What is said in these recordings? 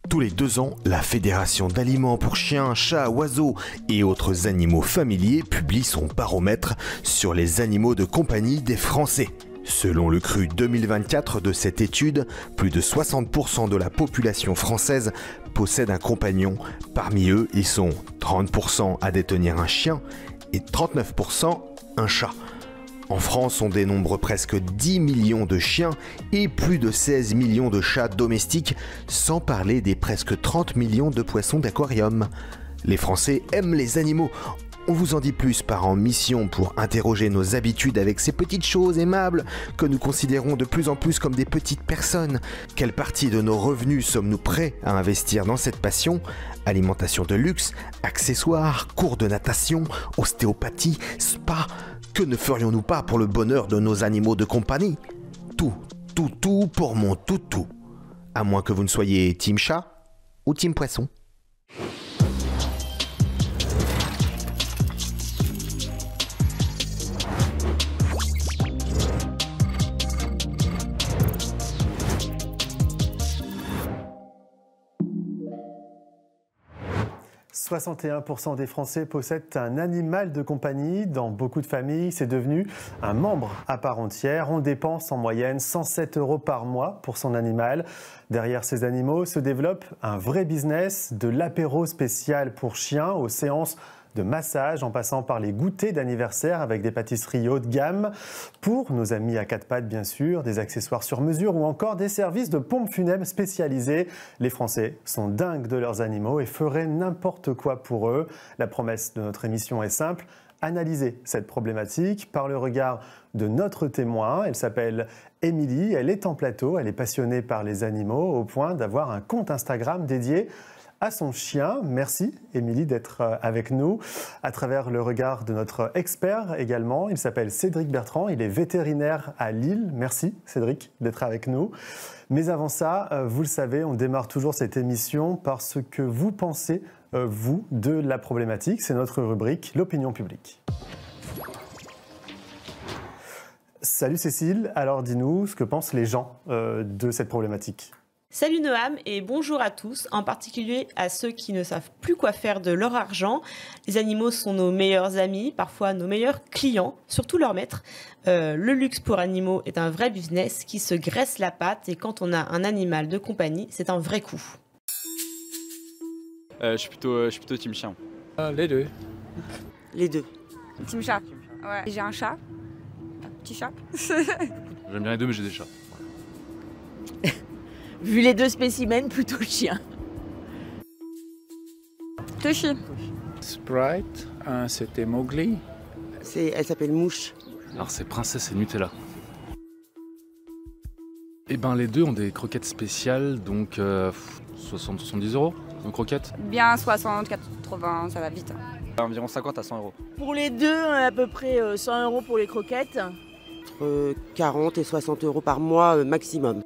Tous les 2 ans, la Fédération d'aliments pour chiens, chats, oiseaux et autres animaux familiers publie son baromètre sur les animaux de compagnie des Français. Selon le cru 2024 de cette étude, plus de 60% de la population française possède un compagnon. Parmi eux, ils sont 30% à détenir un chien et 39% un chat. En France, on dénombre presque 10 millions de chiens et plus de 16 millions de chats domestiques, sans parler des presque 30 millions de poissons d'aquarium. Les Français aiment les animaux. On vous en dit plus par en mission pour interroger nos habitudes avec ces petites choses aimables que nous considérons de plus en plus comme des petites personnes. Quelle partie de nos revenus sommes-nous prêts à investir dans cette passion? Alimentation de luxe, accessoires, cours de natation, ostéopathie, spa. Que ne ferions-nous pas pour le bonheur de nos animaux de compagnie? Tout pour mon toutou. À moins que vous ne soyez team chat ou team poisson. 61% des Français possèdent un animal de compagnie. Dans beaucoup de familles, c'est devenu un membre à part entière. On dépense en moyenne 107 € par mois pour son animal. Derrière ces animaux se développe un vrai business, de l'apéro spécial pour chiens aux séances de massage, en passant par les goûters d'anniversaire avec des pâtisseries haut de gamme. Pour nos amis à quatre pattes, bien sûr, des accessoires sur mesure ou encore des services de pompes funèbres spécialisés. Les Français sont dingues de leurs animaux et feraient n'importe quoi pour eux. La promesse de notre émission est simple: analyser cette problématique par le regard de notre témoin. Elle s'appelle Émilie, elle est en plateau, elle est passionnée par les animaux au point d'avoir un compte Instagram dédié à son chien. Merci Émilie d'être avec nous à travers le regard de notre expert également. Il s'appelle Cédric Bertrand, il est vétérinaire à Lille. Merci Cédric d'être avec nous. Mais avant ça, vous le savez, on démarre toujours cette émission par ce que vous pensez, vous, de la problématique. C'est notre rubrique, l'opinion publique. Salut Cécile, alors dis-nous ce que pensent les gens de cette problématique. Salut Noam et bonjour à tous, en particulier à ceux qui ne savent plus quoi faire de leur argent. Les animaux sont nos meilleurs amis, parfois nos meilleurs clients, surtout leur maître. Le luxe pour animaux est un vrai business qui se graisse la patte et quand on a un animal de compagnie, c'est un vrai coup. Je suis plutôt team chien. Les deux. Les deux. Team chat. Ouais. J'ai un chat. Un petit chat. J'aime bien les deux, mais j'ai des chats. Vu les deux spécimens, plutôt chien. Toshi. Sprite, c'était Mowgli. Elle s'appelle Mouche. Alors c'est Princesse et Nutella. Eh ben les deux ont des croquettes spéciales, donc 60-70 € en croquettes. Bien 60, 80, ça va vite. Environ 50 à 100 €. Pour les deux, à peu près 100 € pour les croquettes. Entre 40 et 60 € par mois maximum.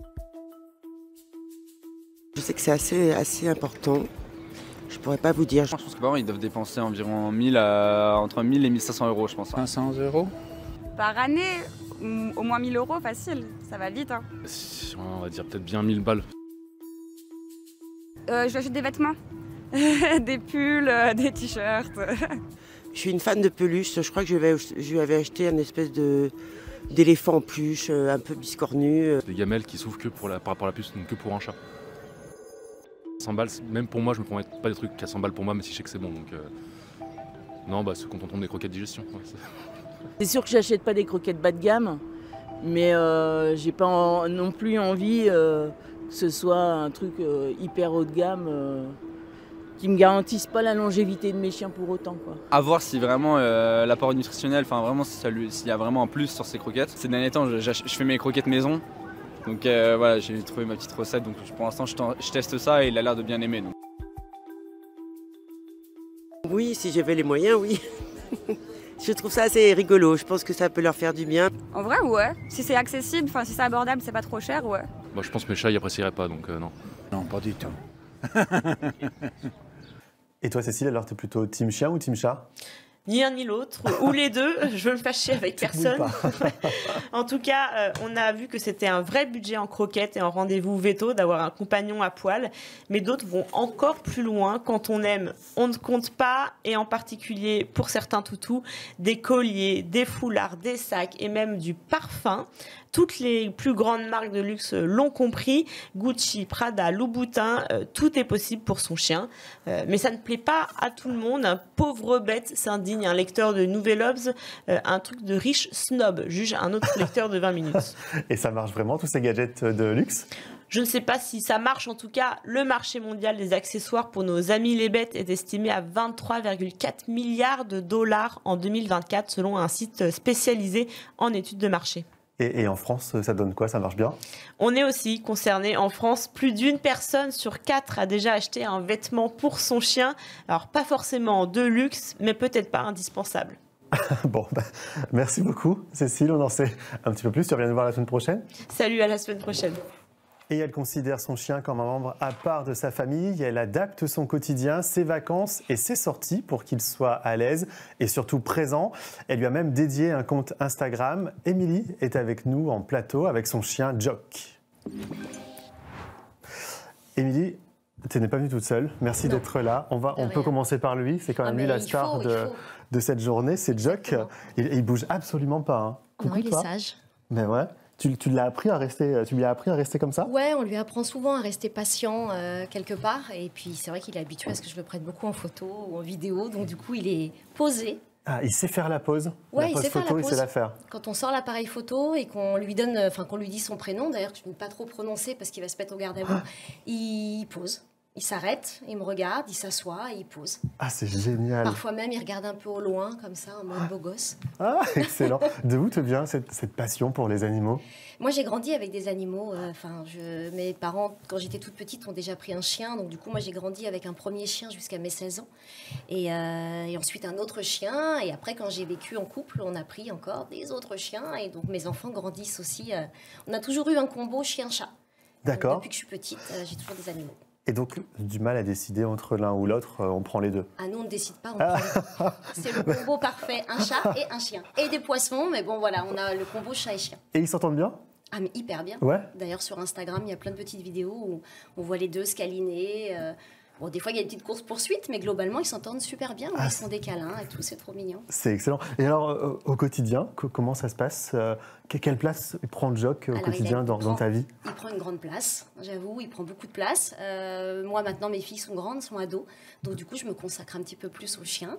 Je sais que c'est assez important. Je pourrais pas vous dire. Je pense que par an, ils doivent dépenser environ entre 1000 et 1500 €, je pense. 500 €. Par année, au moins 1000 € facile, ça va vite. Hein. On va dire peut-être bien 1000 balles. J'achète des vêtements, des pulls, des t-shirts. Je suis une fan de peluche. Je crois que je lui avais acheté un espèce d'éléphant en peluche, un peu biscornu. Des gamelles qui s'ouvrent que par rapport à la puce, donc que pour un chat. 100 balles, même pour moi, je me promets pas des trucs à 100 balles pour moi, mais si je sais que c'est bon. Donc non, se contentons des croquettes digestion. Ouais, C'est sûr que j'achète pas des croquettes bas de gamme, mais j'ai pas non plus envie que ce soit un truc hyper haut de gamme qui me garantisse pas la longévité de mes chiens pour autant, quoi. À voir si vraiment l'apport nutritionnel, enfin vraiment s'il y a vraiment un plus sur ces croquettes. Ces derniers temps, je fais mes croquettes maison. Donc voilà, j'ai trouvé ma petite recette, donc pour l'instant je teste ça et il a l'air de bien aimer. Donc. Oui, si j'avais les moyens, oui. Je trouve ça assez rigolo, je pense que ça peut leur faire du bien. En vrai, ouais. Si c'est accessible, si c'est abordable, c'est pas trop cher, ouais. Bah, je pense que mes chats ils apprécieraient pas, donc non. Non, pas du tout. Et toi Cécile, alors t'es plutôt team chien ou team chat? ni l'un ni l'autre, ou les deux. Je veux me fâcher avec personne. En tout cas, on a vu que c'était un vrai budget en croquettes et en rendez-vous veto d'avoir un compagnon à poil. Mais d'autres vont encore plus loin. Quand on aime, on ne compte pas. Et en particulier, pour certains toutous, des colliers, des foulards, des sacs et même du parfum. Toutes les plus grandes marques de luxe l'ont compris. Gucci, Prada, Louboutin, tout est possible pour son chien. Mais ça ne plaît pas à tout le monde. Un pauvre bête s'indigne un lecteur de Nouvel Obs, un truc de riche snob, juge un autre lecteur de 20 minutes. Et ça marche vraiment, tous ces gadgets de luxe? Je ne sais pas si ça marche. En tout cas, le marché mondial des accessoires pour nos amis les bêtes est estimé à 23,4 milliards de dollars en 2024, selon un site spécialisé en études de marché. Et en France, ça donne quoi? Ça marche bien? On est aussi concerné en France. Plus d'une personne sur 4 a déjà acheté un vêtement pour son chien. Alors, pas forcément de luxe, mais peut-être pas indispensable. Bon, merci beaucoup, Cécile. On en sait un petit peu plus. Tu reviens nous voir la semaine prochaine? Salut, à la semaine prochaine. Et elle considère son chien comme un membre à part de sa famille. Elle adapte son quotidien, ses vacances et ses sorties pour qu'il soit à l'aise et surtout présent. Elle lui a même dédié un compte Instagram. Émilie est avec nous en plateau avec son chien Jock. Émilie, tu n'es pas venue toute seule. Merci d'être là. On peut commencer par lui. C'est quand même lui la star de cette journée. C'est Jock. Il bouge absolument pas. Hein. Coucou, non, il est sage. Mais ouais. Tu lui as appris à rester comme ça? Ouais, on lui apprend souvent à rester patient quelque part. Et puis c'est vrai qu'il est habitué à ce que je le prenne beaucoup en photo ou en vidéo. Donc du coup, il est posé. Ah, il sait faire la pose? Ouais, la pose photo, il sait la faire. Quand on sort l'appareil photo et qu'on lui donne, qu'on lui dit son prénom, d'ailleurs, tu ne peux pas trop prononcer parce qu'il va se mettre au garde à vous, il pose. Il s'arrête, il me regarde, il s'assoit et il pose. Ah, c'est génial. Parfois même, il regarde un peu au loin, comme ça, en mode beau gosse. Ah, excellent. De où te vient cette passion pour les animaux? Moi, j'ai grandi avec des animaux. Mes parents, quand j'étais toute petite, ont déjà pris un chien. Donc, du coup, moi, j'ai grandi avec un premier chien jusqu'à mes 16 ans. Et ensuite, un autre chien. Et après, quand j'ai vécu en couple, on a pris encore des autres chiens. Et donc, mes enfants grandissent aussi. On a toujours eu un combo chien-chat. D'accord. Depuis que je suis petite, j'ai toujours des animaux. Et donc, du mal à décider entre l'un ou l'autre, on prend les deux? Ah non, on ne décide pas, on prend les deux. C'est le combo parfait, un chat et un chien. Et des poissons, mais bon voilà, on a le combo chat et chien. Et ils s'entendent bien? Ah mais hyper bien. Ouais. D'ailleurs sur Instagram, il y a plein de petites vidéos où on voit les deux se câliner. Bon, des fois, il y a des petites courses-poursuites, mais globalement, ils s'entendent super bien. Ils font des câlins et tout, c'est trop mignon. C'est excellent. Et alors, au quotidien, comment ça se passe? Quelle place prend Jock au quotidien dans ta vie? Il prend une grande place, j'avoue, il prend beaucoup de place. Moi, maintenant, mes filles sont grandes, sont ados. Donc, du coup, je me consacre un petit peu plus au chien.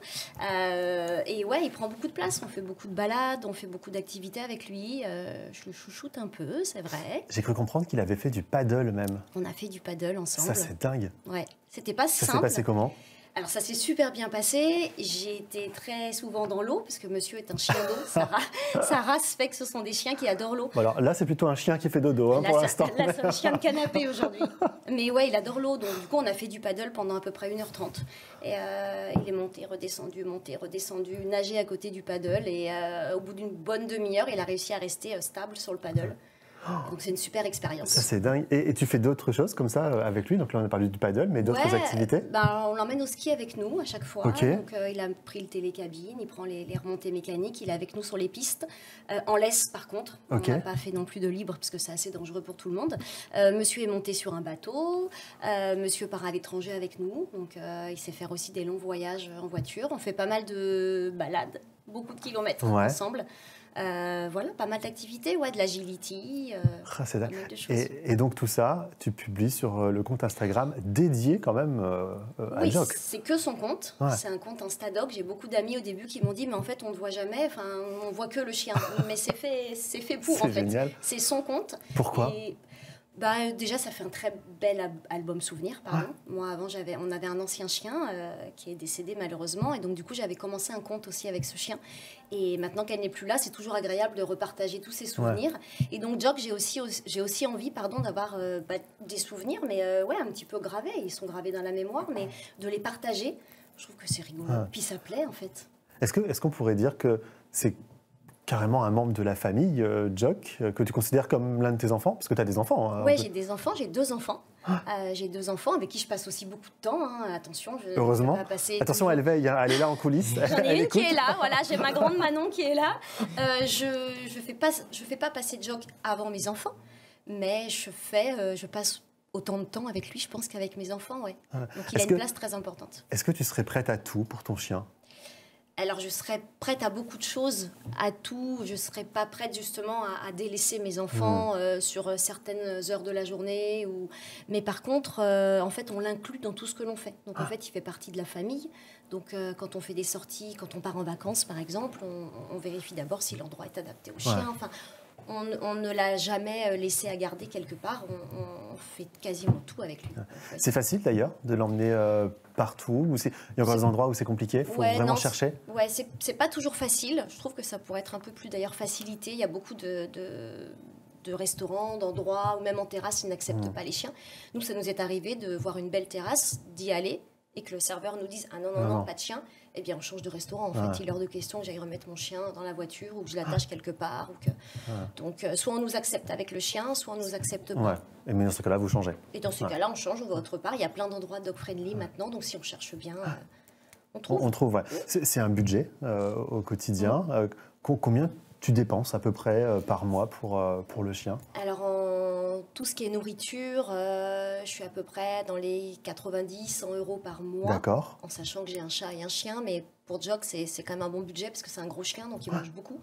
Et ouais, il prend beaucoup de place. On fait beaucoup de balades, on fait beaucoup d'activités avec lui. Je le chouchoute un peu, c'est vrai. J'ai cru comprendre qu'il avait fait du paddle même. On a fait du paddle ensemble. Ça, c'est dingue. Ouais. C'était pas si simple. Ça s'est passé comment? Alors ça s'est super bien passé. J'ai été très souvent dans l'eau parce que monsieur est un chien d'eau. Sa race fait que ce sont des chiens qui adorent l'eau. Bon, alors là, c'est plutôt un chien qui fait dodo pour l'instant. Là, c'est un chien de canapé aujourd'hui. Mais ouais, il adore l'eau. Donc du coup, on a fait du paddle pendant à peu près 1h30. Et il est monté, redescendu, nager à côté du paddle. Et au bout d'une bonne demi-heure, il a réussi à rester stable sur le paddle. Donc c'est une super expérience. Ça c'est dingue. Et tu fais d'autres choses comme ça avec lui? Donc là on a parlé du paddle, mais d'autres activités? On l'emmène au ski avec nous à chaque fois. Okay. Donc il a pris le télécabine, il prend les remontées mécaniques, il est avec nous sur les pistes. En laisse par contre, on n'a pas fait non plus de libre parce que c'est assez dangereux pour tout le monde. Monsieur est monté sur un bateau, monsieur part à l'étranger avec nous, donc il sait faire aussi des longs voyages en voiture. On fait pas mal de balades, beaucoup de kilomètres ensemble. Voilà, pas mal d'activités, de l'agility, c'est dingue. Et donc tout ça, tu publies sur le compte Instagram dédié quand même à Jock. Oui, c'est que son compte, c'est un compte Instadoc. J'ai beaucoup d'amis au début qui m'ont dit mais en fait on ne voit jamais, on voit que le chien. Mais c'est fait pour en fait. Génial. C'est son compte. Pourquoi? Déjà, ça fait un très bel album souvenir, pardon. Moi, avant, on avait un ancien chien qui est décédé malheureusement. Et donc, du coup, j'avais commencé un compte aussi avec ce chien. Et maintenant qu'elle n'est plus là, c'est toujours agréable de repartager tous ces souvenirs. Et donc, Jock, j'ai aussi envie d'avoir des souvenirs, mais un petit peu gravés. Ils sont gravés dans la mémoire, mais de les partager, je trouve que c'est rigolo. Puis ça plaît, en fait. Est-ce qu'on pourrait dire que c'est carrément un membre de la famille, Jock, que tu considères comme l'un de tes enfants? Parce que tu as des enfants. Oui, j'ai des enfants, j'ai 2 enfants. J'ai 2 enfants avec qui je passe aussi beaucoup de temps. Hein. Attention, je heureusement. ne vais pas passer Attention, elle veille, hein, elle est là en coulisses. J'en ai une qui est là, voilà, j'ai ma grande Manon qui est là. Je fais pas passer de jog avant mes enfants, mais je passe autant de temps avec lui, je pense, qu'avec mes enfants, ouais. Donc il a une place très importante. Est-ce que tu serais prête à tout pour ton chien ? Alors je serais prête à beaucoup de choses, à tout. Je serais pas prête justement à délaisser mes enfants sur certaines heures de la journée. Mais par contre, en fait, on l'inclut dans tout ce que l'on fait. Donc en fait, il fait partie de la famille. Donc quand on fait des sorties, quand on part en vacances par exemple, on vérifie d'abord si l'endroit est adapté au chien. Enfin, on ne l'a jamais laissé à garder quelque part. On fait quasiment tout avec lui. C'est facile d'ailleurs de l'emmener partout ou il y a encore des endroits où c'est compliqué, il faut vraiment chercher. Ouais, c'est pas toujours facile. Je trouve que ça pourrait être un peu plus d'ailleurs facilité. Il y a beaucoup de restaurants, d'endroits ou même en terrasse, ils n'acceptent pas les chiens. Nous, ça nous est arrivé de voir une belle terrasse, d'y aller et que le serveur nous dise « Ah non, pas de chien », eh bien on change de restaurant. En fait, il est hors de question que j'aille remettre mon chien dans la voiture ou que je l'attache quelque part. Donc, soit on nous accepte avec le chien, soit on nous accepte pas. Ouais. Mais dans ce cas-là, vous changez. Et dans ce cas-là, on change, on va autre part. Il y a plein d'endroits dog-friendly maintenant, donc si on cherche bien, on trouve. On trouve, ouais. C'est un budget au quotidien. Combien tu dépenses à peu près par mois pour le chien ? Alors, en tout ce qui est nourriture, je suis à peu près dans les 90-100 € par mois. D'accord. En sachant que j'ai un chat et un chien, mais pour Jog, c'est quand même un bon budget parce que c'est un gros chien, donc il mange beaucoup.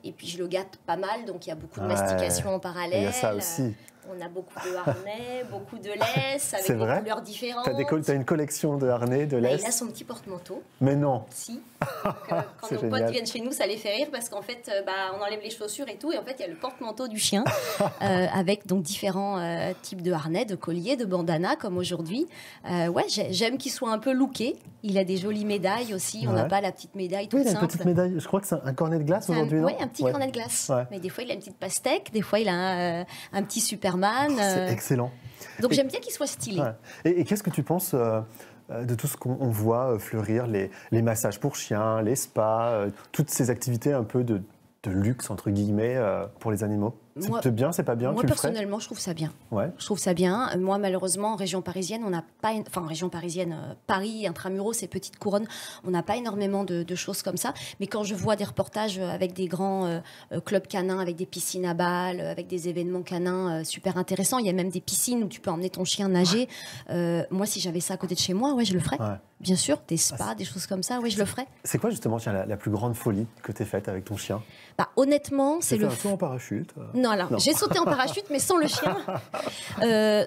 Et puis, je le gâte pas mal, donc il y a beaucoup de mastication en parallèle. Il y a ça aussi. On a beaucoup de harnais, beaucoup de laisse, avec des couleurs différentes. Tu as une collection de harnais, de laisse. Il a son petit porte-manteau. Mais non. Si. Quand nos potes viennent chez nous, ça les fait rire parce qu'en fait, on enlève les chaussures et tout. Et en fait, il y a le porte-manteau du chien avec donc différents types de harnais, de colliers, de bandanas comme aujourd'hui. J'aime qu'il soit un peu looké. Il a des jolies médailles aussi. On n'a pas la petite médaille toute simple. Il a une petite médaille. Je crois que c'est un cornet de glace aujourd'hui, non ? Oui, un petit cornet de glace. Ouais. Mais des fois, il a une petite pastèque. Des fois, il a un petit Superman. C'est excellent. Donc j'aime bien qu'il soit stylé. Ouais. Et qu'est-ce que tu penses de tout ce qu'on voit fleurir, les massages pour chiens, les spas, toutes ces activités un peu de luxe, entre guillemets, pour les animaux ? C'est bien, c'est pas bien? Moi, personnellement, je trouve ça bien. Ouais. Je trouve ça bien. Moi, malheureusement, en région parisienne, on n'a pas... Enfin, en région parisienne, Paris, Intramuros, c'est petite couronne, on n'a pas énormément de choses comme ça. Mais quand je vois des reportages avec des grands clubs canins, avec des piscines à balles, avec des événements canins super intéressants, il y a même des piscines où tu peux emmener ton chien nager. Moi, si j'avais ça à côté de chez moi, ouais, je le ferais. Ouais. Bien sûr, des spas, des choses comme ça, oui, je le ferais. C'est quoi justement la plus grande folie que tu aies faite avec ton chien? Honnêtement, c'est le... Tu as fait un saut en parachute? Non, alors, j'ai sauté en parachute, mais sans le chien.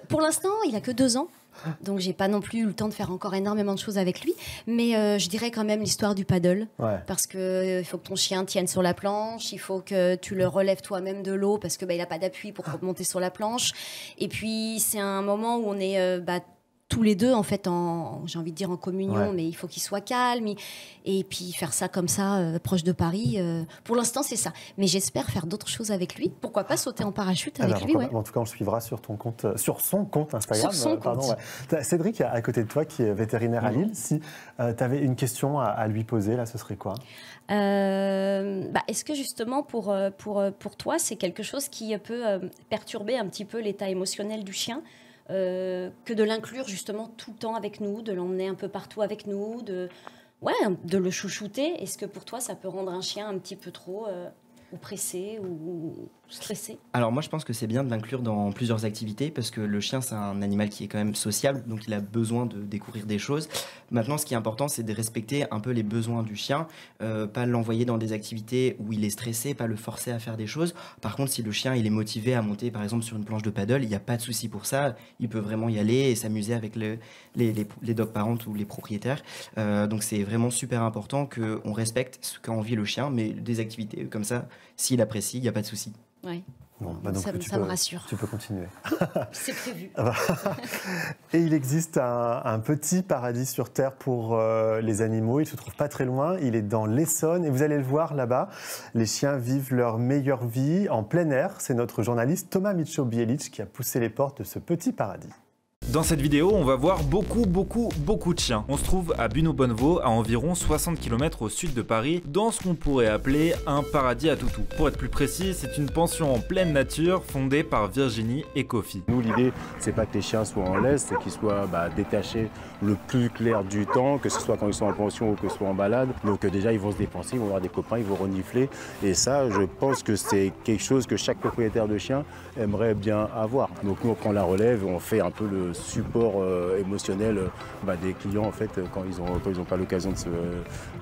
Pour l'instant, il a que 2 ans. Donc, j'ai pas non plus eu le temps de faire encore énormément de choses avec lui. Mais je dirais quand même l'histoire du paddle. Ouais. Parce qu'il faut que ton chien tienne sur la planche. Il faut que tu le relèves toi-même de l'eau parce que il n'a pas d'appui pour monter sur la planche. Et puis, c'est un moment où on est... tous les deux, en fait, j'ai envie de dire en communion, mais il faut qu'il soit calme. Et puis faire ça comme ça, proche de Paris. Pour l'instant, c'est ça. Mais j'espère faire d'autres choses avec lui. Pourquoi pas sauter en parachute avec lui, ouais. En tout cas, on le suivra sur son compte Instagram. Sur son compte. Cédric, à côté de toi, qui est vétérinaire à Lille, si tu avais une question à lui poser, là, ce serait quoi? Est-ce que justement, pour toi, c'est quelque chose qui peut perturber un petit peu l'état émotionnel du chien? Que de l'inclure justement tout le temps avec nous, de l'emmener un peu partout avec nous, de le chouchouter. Est-ce que pour toi, ça peut rendre un chien un petit peu trop ou pressé ou stressé? Alors moi, je pense que c'est bien de l'inclure dans plusieurs activités parce que le chien, c'est un animal qui est quand même sociable, donc il a besoin de découvrir des choses. Maintenant, ce qui est important, c'est de respecter un peu les besoins du chien, pas l'envoyer dans des activités où il est stressé, pas le forcer à faire des choses. Par contre, si le chien il est motivé à monter, par exemple, sur une planche de paddle, il n'y a pas de souci pour ça. Il peut vraiment y aller et s'amuser avec les dog parents ou les propriétaires. Donc c'est vraiment super important qu'on respecte ce qu'a envie le chien, mais des activités comme ça, s'il apprécie, il n'y a pas de souci. Oui. Bon, donc ça me rassure. Tu peux continuer. C'est prévu. Et il existe un petit paradis sur Terre pour les animaux. Il ne se trouve pas très loin. Il est dans l'Essonne. Et vous allez le voir là-bas. Les chiens vivent leur meilleure vie en plein air. C'est notre journaliste Thomas Micho-Bielic qui a poussé les portes de ce petit paradis. Dans cette vidéo, on va voir beaucoup de chiens. On se trouve à Buneau-Bonnevaux, à environ 60 km au sud de Paris, dans ce qu'on pourrait appeler un paradis à toutous. Pour être plus précis, c'est une pension en pleine nature fondée par Virginie et Kofi. Nous, l'idée, c'est pas que les chiens soient en laisse, c'est qu'ils soient détachés le plus clair du temps, que ce soit quand ils sont en pension ou que ce soit en balade. Donc déjà, ils vont se dépenser, ils vont avoir des copains, ils vont renifler. Et ça, je pense que c'est quelque chose que chaque propriétaire de chien aimerait bien avoir. Donc nous, on prend la relève, on fait un peu le support émotionnel des clients en fait quand ils n'ont pas l'occasion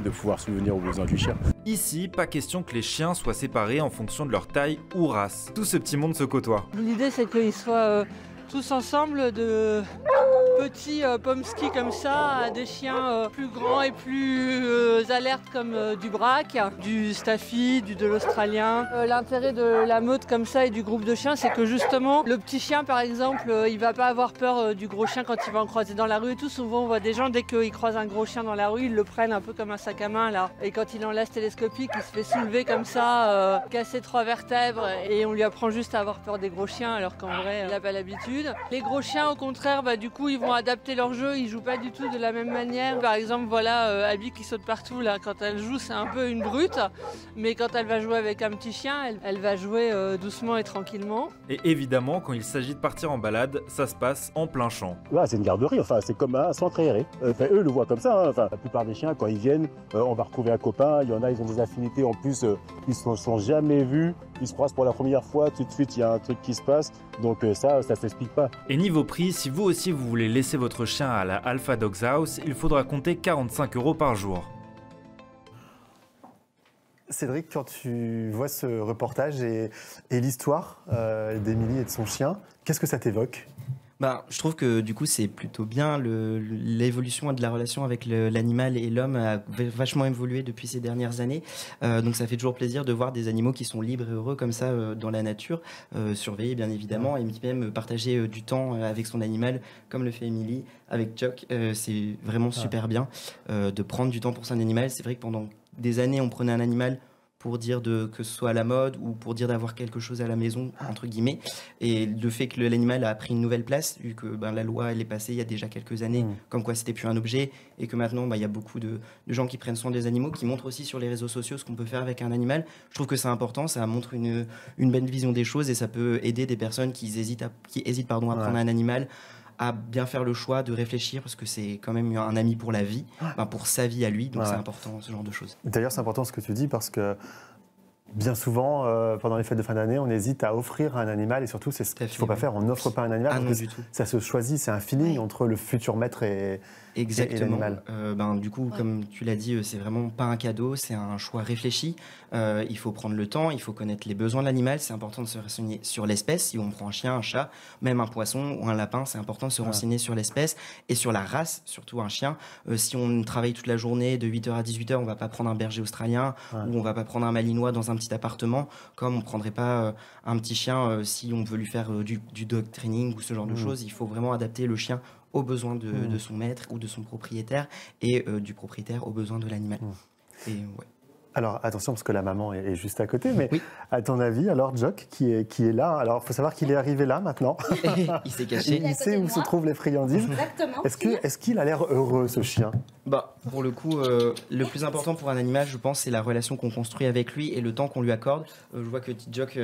de pouvoir subvenir aux besoins du chien. Ici, pas question que les chiens soient séparés en fonction de leur taille ou race. Tout ce petit monde se côtoie. L'idée c'est qu'ils soient tous ensemble, de petits pomskis comme ça à des chiens plus grands et plus alertes comme du braque, du staffy, de l'australien. L'intérêt de la meute comme ça et du groupe de chiens, c'est que justement le petit chien par exemple, il va pas avoir peur du gros chien quand il va en croiser dans la rue et tout. Souvent on voit des gens, dès qu'ils croisent un gros chien dans la rue, ils le prennent un peu comme un sac à main là. Et quand il enlace télescopique, il se fait soulever comme ça, casser 3 vertèbres et on lui apprend juste à avoir peur des gros chiens alors qu'en vrai il n'a pas l'habitude. Les gros chiens au contraire, du coup ils vont adapter leur jeu, ils jouent pas du tout de la même manière. Par exemple voilà, Abby qui saute partout là, quand elle joue c'est un peu une brute, mais quand elle va jouer avec un petit chien, elle va jouer doucement et tranquillement. Et évidemment quand il s'agit de partir en balade, ça se passe en plein champ. Là c'est une garderie, c'est comme un centre aéré. Eux le voient comme ça, la plupart des chiens quand ils viennent, on va retrouver un copain, il y en a ils ont des affinités, en plus ils se sont jamais vus, ils se croisent pour la première fois, tout de suite il y a un truc qui se passe, donc ça s'explique pas. Et niveau prix, si vous aussi vous voulez laisser votre chien à la Alpha Dogs House, il faudra compter 45 € par jour. Cédric, quand tu vois ce reportage et l'histoire d'Émilie et de son chien, qu'est-ce que ça t'évoque ? Je trouve que du coup c'est plutôt bien, l'évolution de la relation avec l'animal et l'homme a vachement évolué depuis ces dernières années, donc ça fait toujours plaisir de voir des animaux qui sont libres et heureux comme ça dans la nature, surveillés bien évidemment, et même partager du temps avec son animal comme le fait Émilie avec Chuck. C'est vraiment super bien de prendre du temps pour son animal. C'est vrai que pendant des années on prenait un animal pour dire que ce soit à la mode ou pour dire d'avoir quelque chose à la maison, entre guillemets. Et le fait que l'animal a pris une nouvelle place, vu que la loi elle est passée il y a déjà quelques années, comme quoi c'était plus un objet, et que maintenant il y a beaucoup de gens qui prennent soin des animaux, qui montrent aussi sur les réseaux sociaux ce qu'on peut faire avec un animal. Je trouve que c'est important, ça montre une belle vision des choses et ça peut aider des personnes qui hésitent à prendre un animal, à bien faire le choix de réfléchir, parce que c'est quand même un ami pour la vie, pour sa vie à lui, donc c'est important ce genre de choses. D'ailleurs c'est important ce que tu dis, parce que bien souvent, pendant les fêtes de fin d'année, on hésite à offrir un animal, et surtout c'est ce qu'il ne faut pas faire, on n'offre pas un animal, non, du tout. Ça se choisit, c'est un feeling entre le futur maître et l'animal. Du coup, comme tu l'as dit, c'est vraiment pas un cadeau, c'est un choix réfléchi. Il faut prendre le temps, il faut connaître les besoins de l'animal. C'est important de se renseigner sur l'espèce. Si on prend un chien, un chat, même un poisson ou un lapin, c'est important de se renseigner sur l'espèce et sur la race, surtout un chien. Si on travaille toute la journée de 8h à 18h, on va pas prendre un berger australien ou on va pas prendre un malinois dans un petit appartement, comme on prendrait pas un petit chien si on veut lui faire du dog training ou ce genre de choses. Il faut vraiment adapter le chien aux besoins de son maître ou de son propriétaire, et du propriétaire aux besoins de l'animal. Alors attention, parce que la maman est juste à côté, mais à ton avis, alors Jock qui est là, alors il faut savoir qu'il est arrivé là maintenant. Il s'est caché. Il sait où se trouvent les friandises. Exactement. Est-ce qu'il a l'air heureux, ce chien ? Pour le coup, le plus important pour un animal, je pense, c'est la relation qu'on construit avec lui et le temps qu'on lui accorde. Je vois que petit Jock,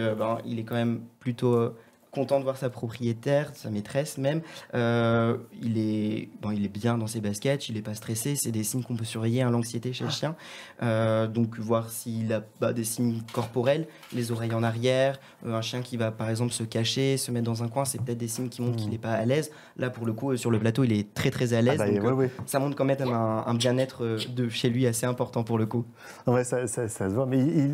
il est quand même plutôt content de voir sa propriétaire, sa maîtresse même. Il est bien dans ses baskets, il n'est pas stressé. C'est des signes qu'on peut surveiller, l'anxiété chez le chien. Donc voir s'il a des signes corporels, les oreilles en arrière, un chien qui va par exemple se cacher, se mettre dans un coin, c'est peut-être des signes qui montrent qu'il n'est pas à l'aise. Là pour le coup, sur le plateau, il est très très à l'aise. Ça montre quand même un bien-être de chez lui assez important pour le coup. Ouais, ça se voit. Mais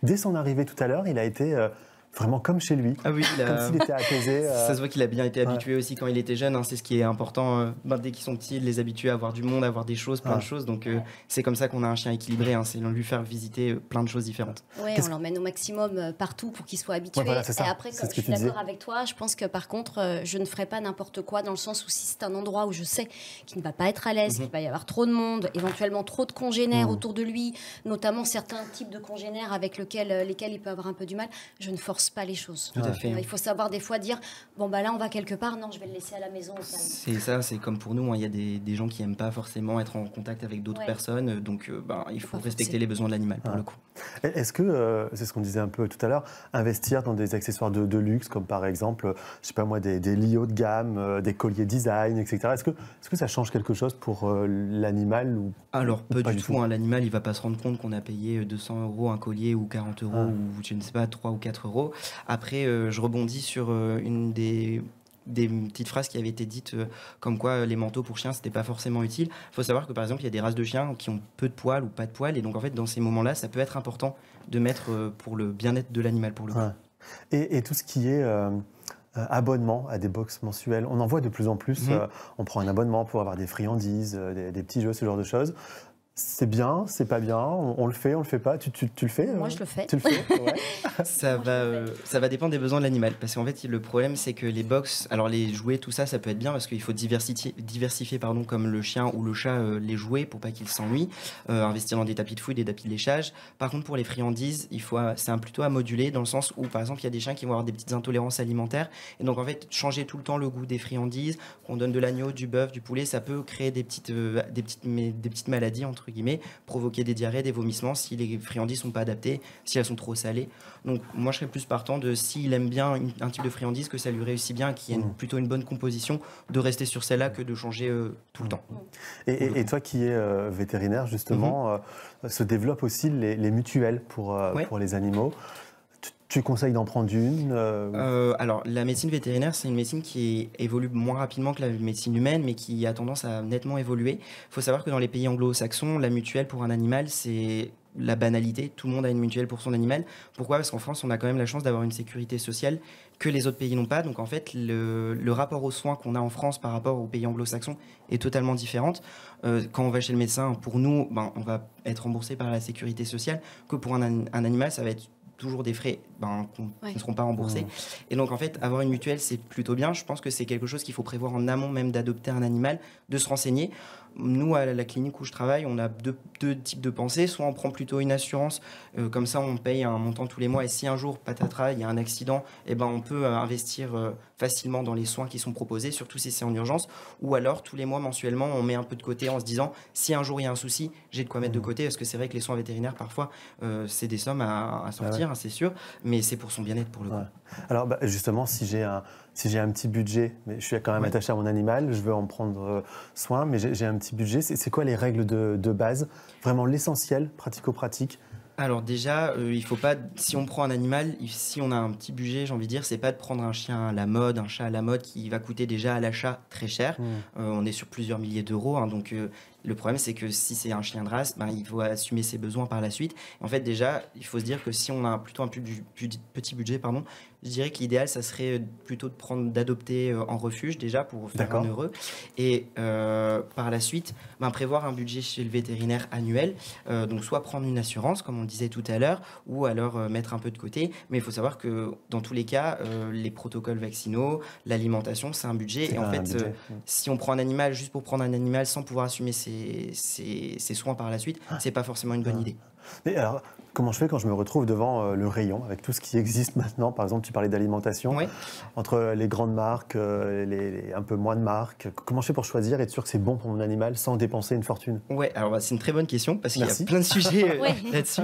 dès son arrivée tout à l'heure, il a été vraiment comme chez lui, comme s'il était apaisé. Ça se voit qu'il a bien été habitué aussi quand il était jeune, c'est ce qui est important, dès qu'ils sont petits, de les habituer à voir du monde, à voir des choses, plein de choses, donc c'est comme ça qu'on a un chien équilibré, c'est lui faire visiter plein de choses différentes. Oui, on l'emmène au maximum partout pour qu'il soit habitué, et après, comme je suis d'accord avec toi, je pense que par contre, je ne ferai pas n'importe quoi, dans le sens où si c'est un endroit où je sais qu'il ne va pas être à l'aise, qu'il va y avoir trop de monde, éventuellement trop de congénères autour de lui, notamment certains types de congénères avec lesquels il peut avoir un peu du mal, je ne force force pas les choses. Tout à fait. Il faut savoir des fois dire, bon bah là on va quelque part, non je vais le laisser à la maison. C'est ça, c'est comme pour nous, il y a des gens qui n'aiment pas forcément être en contact avec d'autres personnes, donc il faut respecter les besoins de l'animal pour le coup. Est-ce que, c'est ce qu'on disait un peu tout à l'heure, investir dans des accessoires de luxe, comme par exemple, je sais pas moi, des lits haut de gamme, des colliers design, etc. Est-ce que ça change quelque chose pour l'animal ou Alors, pas du tout. L'animal, il va pas se rendre compte qu'on a payé 200 € un collier ou 40 € ou je ne sais pas, 3 ou 4 €. Après, je rebondis sur une des petites phrases qui avaient été dites comme quoi les manteaux pour chiens c'était pas forcément utile. Il faut savoir que par exemple il y a des races de chiens qui ont peu de poils ou pas de poils et donc en fait dans ces moments-là ça peut être important de mettre pour le bien-être de l'animal pour le coup. Et tout ce qui est abonnement à des box mensuelles, on en voit de plus en plus. On prend un abonnement pour avoir des friandises, des petits jeux, ce genre de choses. C'est bien, c'est pas bien, on le fait, on le fait pas. Tu le fais Moi, je le fais. Tu le fais ouais. Ça va dépendre des besoins de l'animal. Parce qu'en fait, le problème, c'est que les box, alors les jouets, tout ça, ça peut être bien parce qu'il faut diversifier comme le chien ou le chat, les jouets pour pas qu'ils s'ennuient. Investir dans des tapis de fouille, des tapis de léchage. Par contre, pour les friandises, c'est plutôt à moduler dans le sens où, par exemple, il y a des chiens qui vont avoir des petites intolérances alimentaires. Et donc, en fait, changer tout le temps le goût des friandises, qu'on donne de l'agneau, du bœuf, du poulet, ça peut créer des petites maladies, entre guillemets, provoquer des diarrhées, des vomissements si les friandises sont pas adaptées, si elles sont trop salées. Donc moi je serais plus partant de s'il aime bien un type de friandise, que ça lui réussit bien, qu'il y ait plutôt une bonne composition, de rester sur celle-là que de changer tout le temps. Et toi qui es vétérinaire justement, se développent aussi les mutuelles pour les animaux. Tu conseilles d'en prendre une Alors, la médecine vétérinaire, c'est une médecine qui évolue moins rapidement que la médecine humaine, mais qui a tendance à nettement évoluer. Il faut savoir que dans les pays anglo-saxons, la mutuelle pour un animal, c'est la banalité. Tout le monde a une mutuelle pour son animal. Pourquoi ? Parce qu'en France, on a quand même la chance d'avoir une sécurité sociale que les autres pays n'ont pas. Donc, en fait, le rapport aux soins qu'on a en France par rapport aux pays anglo-saxons est totalement différent. Quand on va chez le médecin, pour nous, on va être remboursé par la sécurité sociale, que pour un animal, ça va être toujours des frais qui ne seront pas remboursés. Et donc, en fait, avoir une mutuelle, c'est plutôt bien. Je pense que c'est quelque chose qu'il faut prévoir en amont même d'adopter un animal, de se renseigner. Nous, à la clinique où je travaille, on a deux types de pensées. Soit on prend plutôt une assurance, comme ça on paye un montant tous les mois, et si un jour, patatras, il y a un accident, on peut investir facilement dans les soins qui sont proposés, surtout si c'est en urgence. Ou alors, tous les mois, mensuellement, on met un peu de côté en se disant, si un jour il y a un souci, j'ai de quoi mettre de côté, parce que c'est vrai que les soins vétérinaires, parfois, c'est des sommes à sortir, c'est sûr, mais c'est pour son bien-être pour le coup. Alors justement, si j'ai un petit budget, mais je suis quand même attaché à mon animal, je veux en prendre soin, mais j'ai un petit budget, c'est quoi les règles de base ? Vraiment l'essentiel, pratico-pratique ? Alors déjà, il faut pas, si on prend un animal, si on a un petit budget, j'ai envie de dire, c'est pas de prendre un chien à la mode, un chat à la mode qui va coûter déjà à l'achat très cher. On est sur plusieurs milliers d'euros, donc le problème c'est que si c'est un chien de race, il faut assumer ses besoins par la suite. En fait déjà, il faut se dire que si on a plutôt un petit budget, je dirais que l'idéal ça serait plutôt d'adopter en refuge déjà pour faire un heureux. Et par la suite, prévoir un budget chez le vétérinaire annuel, donc soit prendre une assurance comme on disait tout à l'heure, ou alors mettre un peu de côté. Mais il faut savoir que dans tous les cas, les protocoles vaccinaux, l'alimentation, c'est un budget. Et en fait, si on prend un animal juste pour prendre un animal sans pouvoir assumer ses soins par la suite, c'est pas forcément une bonne idée. Mais alors, comment je fais quand je me retrouve devant le rayon, avec tout ce qui existe maintenant ? Par exemple, tu parlais d'alimentation, entre les grandes marques, les un peu moins de marques. Comment je fais pour choisir et être sûr que c'est bon pour mon animal sans dépenser une fortune ? Ouais, alors c'est une très bonne question, parce qu'il y a plein de sujets là-dessus.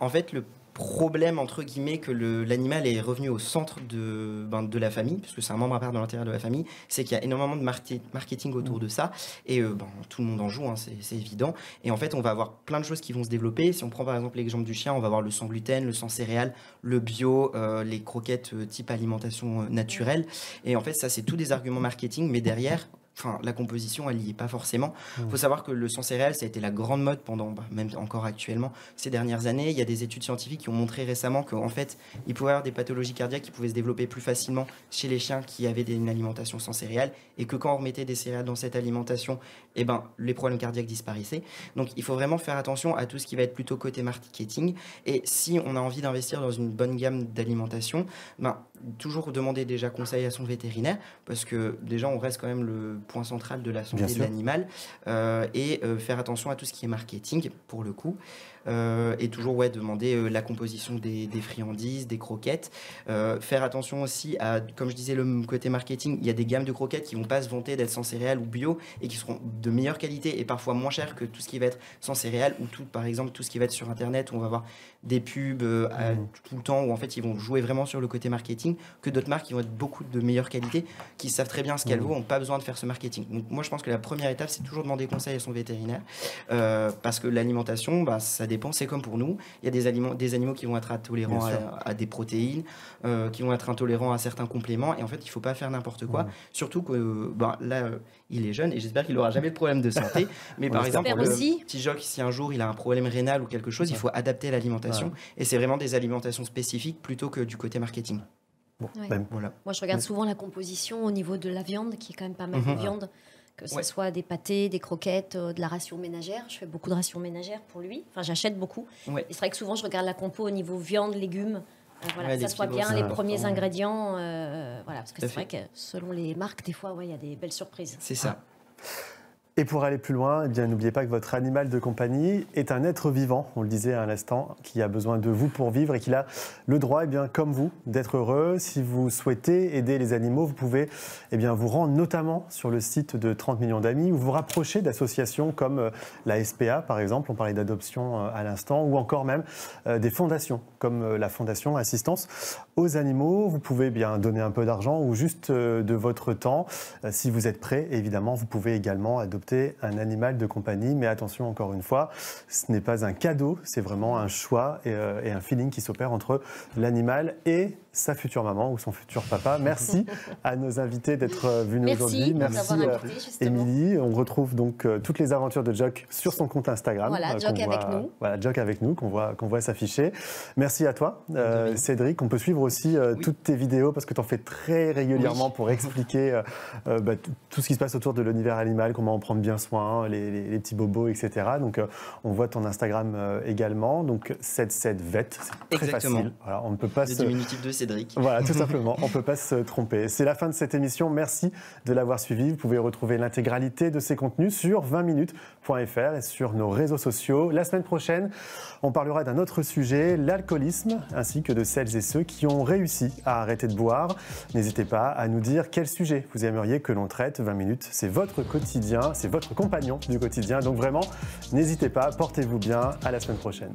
En fait, le problème, entre guillemets, que l'animal est revenu au centre de la famille, puisque c'est un membre à part de l'intérieur de la famille, c'est qu'il y a énormément de marketing autour de ça, et tout le monde en joue, c'est évident. Et en fait, on va avoir plein de choses qui vont se développer. Si on prend par exemple l'exemple du chien, on va avoir le sans gluten, le sans céréales, le bio, les croquettes type alimentation naturelle. Et en fait, ça, c'est tous des arguments marketing, mais derrière, la composition, elle n'y est pas forcément. Il faut savoir que le sans céréales, ça a été la grande mode pendant, même encore actuellement, ces dernières années. Il y a des études scientifiques qui ont montré récemment qu'en fait, il pouvait y avoir des pathologies cardiaques qui pouvaient se développer plus facilement chez les chiens qui avaient une alimentation sans céréales, et que quand on remettait des céréales dans cette alimentation, les problèmes cardiaques disparaissaient. Donc, il faut vraiment faire attention à tout ce qui va être plutôt côté marketing. Et si on a envie d'investir dans une bonne gamme d'alimentation, toujours demander déjà conseil à son vétérinaire, parce que déjà, on reste quand même point central de la santé de l'animal, et faire attention à tout ce qui est marketing, pour le coup. Et toujours demander la composition des friandises, des croquettes. Faire attention aussi à, comme je disais, le côté marketing. Il y a des gammes de croquettes qui vont pas se vanter d'être sans céréales ou bio et qui seront de meilleure qualité et parfois moins chères que tout ce qui va être sans céréales ou par exemple tout ce qui va être sur internet où on va avoir des pubs tout le temps où en fait ils vont jouer vraiment sur le côté marketing, que d'autres marques qui vont être beaucoup de meilleure qualité, qui savent très bien ce qu'elles vaut, n'ont pas besoin de faire ce marketing. Donc moi je pense que la première étape c'est toujours demander conseil à son vétérinaire, parce que l'alimentation ça dépend, c'est comme pour nous, il y a des animaux qui vont être intolérants à des protéines, qui vont être intolérants à certains compléments, et en fait il ne faut pas faire n'importe quoi, surtout que là il est jeune et j'espère qu'il n'aura jamais de problème de santé, mais par exemple le petit Jock, si un jour il a un problème rénal ou quelque chose, il faut adapter l'alimentation, et c'est vraiment des alimentations spécifiques plutôt que du côté marketing. Voilà. Moi je regarde souvent la composition au niveau de la viande, qui est quand même pas mal de viande, que ce soit des pâtés, des croquettes, de la ration ménagère. Je fais beaucoup de ration ménagère pour lui, enfin j'achète beaucoup, et c'est vrai que souvent je regarde la compo au niveau viande, légumes, que ça soit bien les premiers ingrédients, parce que c'est vrai que selon les marques, des fois, il y a des belles surprises. C'est ça. Et pour aller plus loin, n'oubliez pas que votre animal de compagnie est un être vivant, on le disait à l'instant, qui a besoin de vous pour vivre et qu'il a le droit, comme vous, d'être heureux. Si vous souhaitez aider les animaux, vous pouvez vous rendre notamment sur le site de 30 millions d'amis ou vous rapprocher d'associations comme la SPA, par exemple, on parlait d'adoption à l'instant, ou encore même des fondations comme la Fondation Assistance aux animaux. Vous pouvez donner un peu d'argent ou juste de votre temps. Si vous êtes prêt, évidemment, vous pouvez également adopter un animal de compagnie, mais attention, encore une fois, ce n'est pas un cadeau, c'est vraiment un choix et un feeling qui s'opère entre l'animal et sa future maman ou son futur papa. Merci à nos invités d'être venus aujourd'hui. Merci Émilie. On retrouve donc toutes les aventures de Jock sur son compte Instagram. Voilà, Jock avec nous. Voilà, Jock avec nous, qu'on voit s'afficher. Merci à toi, Cédric. On peut suivre aussi toutes tes vidéos parce que tu en fais très régulièrement pour expliquer tout ce qui se passe autour de l'univers animal, comment en prendre bien soin, les petits bobos, etc. Donc on voit ton Instagram également. Donc 77vet, c'est très facile. Voilà, on ne peut pas le diminutif de Cédric. Voilà, tout simplement, on ne peut pas se tromper. C'est la fin de cette émission, merci de l'avoir suivi. Vous pouvez retrouver l'intégralité de ces contenus sur 20minutes.fr et sur nos réseaux sociaux. La semaine prochaine, on parlera d'un autre sujet, l'alcoolisme, ainsi que de celles et ceux qui ont réussi à arrêter de boire. N'hésitez pas à nous dire quel sujet vous aimeriez que l'on traite. 20 minutes, c'est votre quotidien, c'est votre compagnon du quotidien. Donc vraiment, n'hésitez pas, portez-vous bien, à la semaine prochaine.